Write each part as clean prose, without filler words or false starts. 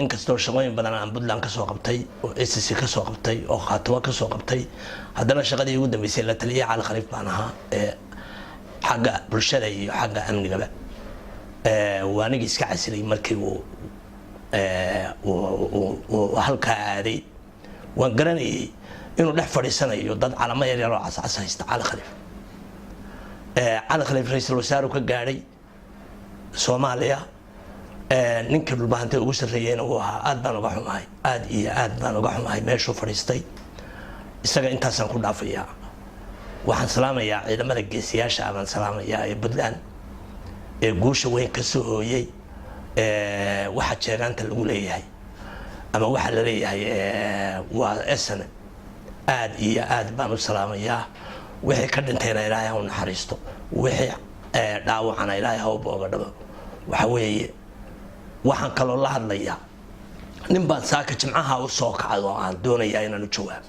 inkastoo shaqooyin badan aan Puntland ka soo qabtay oo SSC ka soo qabtay oo Khaatuma ka soo qabtay haddana shaqadii ugu dambeysay la taliye Cali Khaliif baan ahaa xagga bulshada iyo xagga amnigaba waaniga iska casilay markii uu halka aaday waan garanayay inuu dhex fadhiisanayo dad calamo yar yar oo cascas haysta Cali Khaliif ra'iisul wasaare ka gaaray Soomaaliya ninka dhulbaantay ugu sareeyeen oo aad baan uga xumahay aad iyo aad baan uga xumahay meeshu fadhiistay isaga intaasan ku dhaafayaa waxaan salaamayaa ciidamada geesiyaasha aan salaamayaa ee Puntland ee guusha weyn ka soo hooyay waxa jeegaanta lagu leeyahay ama waxa la leeyahay waa SN aad iyo aad baan u salaamayaa wixii ka dhintayna Ilaahay ha u naxariisto wixii dhaawacana Ilaahay ha u booga dhabo waxa weeye waxaan kaloo la hadlayaa nin baan saaka jimcaha u soo kacay oo aan doonayaa inaan u jawaabo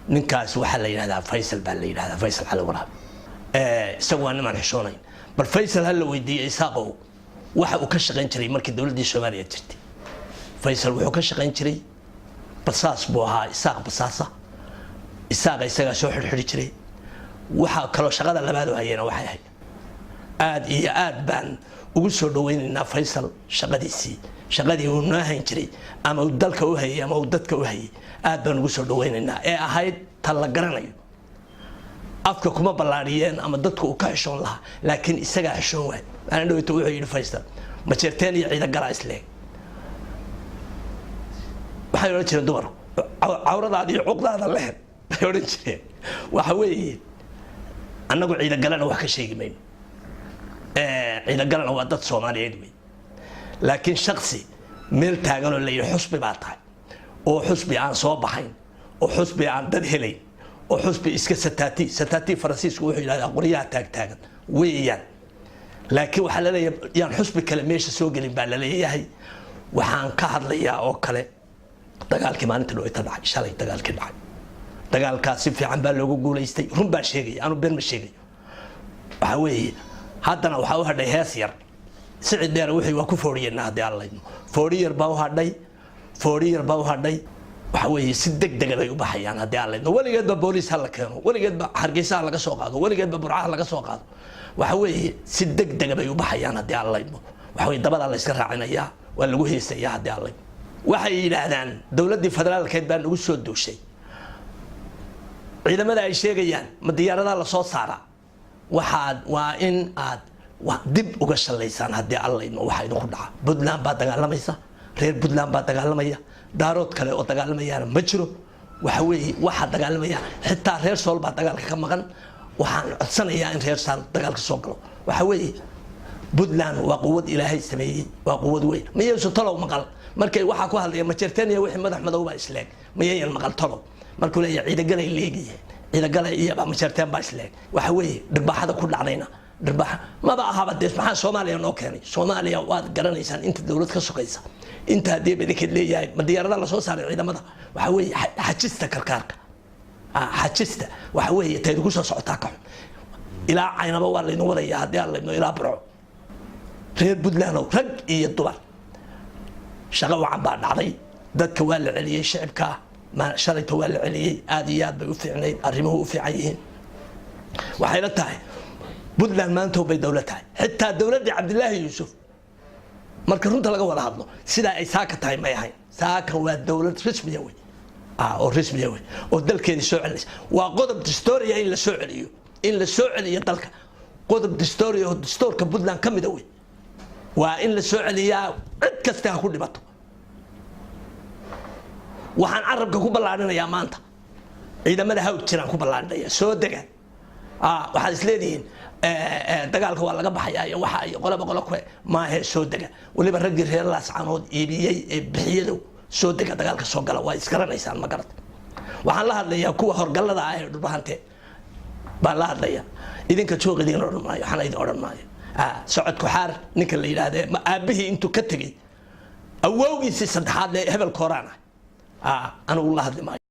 ninkaas waxa la yiraahdaa Faysal baa la yiraahdaa Faysal Cali Waraab isagu waa niman xishoonayn bal Faysal hal la weydiiyay isaaqo waxa uu ka shaqeyn jiray markii dawladda Soomaaliya jirtay Faysal wuxuu ka shaqeyn jiray basaas buu ahaa isaga soo xirxiri jiray waxa kaloo shaqada labaad oo hayeen waxay ahayd aad iyo aad baan ugu soo dhaweynaynaa Faysal shaqadii uu naahan jiray ama uu dalka u hayay ama uu dadka u hayay aad baan ugu soo dhaweynaynaa ee ahayd tan la garanayo afka kuma balaariyeen ama dadku uu ka xishoon lahaa laakiin isaga xishoon waay aan dhaweyto wuxuu yiri Faysal ma jirteen iyo ciidan gala isleeg waxay oran jireen dumar cawradaada iyo cuqdaada leh ay oran jireen waxa weeye annagu ciidan galana wax ka sheegi mayno ciidan galana waa dad Soomaaliyeed wey laakiin shakhsi meel taagan oo leeyahay xusbi baa tahay oo xusbi aan soo baxayn oo xusbi aan dad helayn oo xusbi iska sataati Faransiisku wuxuu yiraahdaa qoriyaha taagan weeyaan laakiin waxa la leeyahay yaan xusbi kale meesha soo galin baa la leeyahay waxaan ka hadlayaa oo kale dagaalkii maalinta loo dhacay shalay dagaalkaas si fiican baa loogu guuleystay run baa sheegay aanu been ma sheegay waxa weeye haddana waxa uu hadhay hees yar sicid dheer wixii waa ku fooriyeen hadii alla idmo fooriyar baa u hadhay waxa weeye si degdeg ah ay u baxayaan hadii alla idmo waligeed ba booliis hal la keeno waligeed ba Hargeysa laga soo qaado waligeed ba Burca laga soo qaado waxa weeye si degdeg ah ay u baxayaan hadii alla idmo waxa weeye dabada la iska raacinayaa waa lagu heesayaa hadii alla idmo waxay yiraahdaan dawladda federaalkeed baan ugu soo dooshay ciidamada ay sheegayaan ma diyaaradaha la soo saaraa waa in aad dib uga shalaysaan hadii alla idmo waxa idinku dhaca Puntland baa dagaalamaysa reer Puntland baa dagaalamaya daarood kale oo dagaalamayaan ma jiro waxa weeye waxa dagaalamaya xitaa reer Sool baa dagaalka ka maqan waxaan codsanayaa in reer Sool dagaalka soo galo waxa weeye Puntland waa quwad Ilaahay sameeyay waa quwad weyn ma yeesho talow maqal markay waxa ku hadlaya ma jirteen iyo wixii madax madow baa isleeg ma yeeyeen maqal talow markuu leeyahay ciidan galay leegiyay ciidan galay iyo ma jirteen baa isleeg waxa weeye dhibaaxada ku dhacdayna dhibaax ma ba ahaba dees maxaa Soomaaliya noo keenay Soomaaliya waad garanaysaan inta dawlad ka shaqeysa inta hadii bidikad leeyahay ma diyaarada la soo saaray ciidamada waxa weeye xajista karkaarka xajista waxa weeye tayd ku soo socotaa ka ilaa aynaba waa leeyno wadaya hadii alla leeyno ilaa Burco reer Puntland rag iyo dumar shaqo wacan baa dhacday dadka waa la celiyay shacabka ma shalayto waa la celiyay aad iyo aad bay u fiicnayd arrimuhu u fiican yihiin waxay la tahay Puntland maanta bay dawlad tahay xitaa dawladda Cabdullaahi Yuusuf marka runta laga wada hadlo sida ay saaka tahay ma yahay saaka waa dawlad rasmi ah oo rasmi ah oo dalkeeda soo celisay waa qodob dastuuri in la soo celiyo dalka qodob dastuuri oo dastuurka Puntland kamid ah waa in la soo celiyaa cid kasta ku dhibato waxaan arabka ku ballaarinayaa maanta ciidamada hawd jiraan ku ballaarinayaa soo dega waxaad isleedihiin dagaalka waa laga baxayaa waxa ay qolaba ku ma he soo dega waliba rag reer laascaanood iibiyay ee bixiyadu soo dega dagaalka soo gala waa iskaranaysan ma garad waxaan la hadlayaa kuwa horgalada ah ee dhulbahante baan la hadlayaa idinka joogidin oran maayo waxaan idin oran maayo socodku xaar ninka la yiraahdo ma aabihii intuu ka tagay awowgiisa saddexaad ee hebel koorana anu la hadlay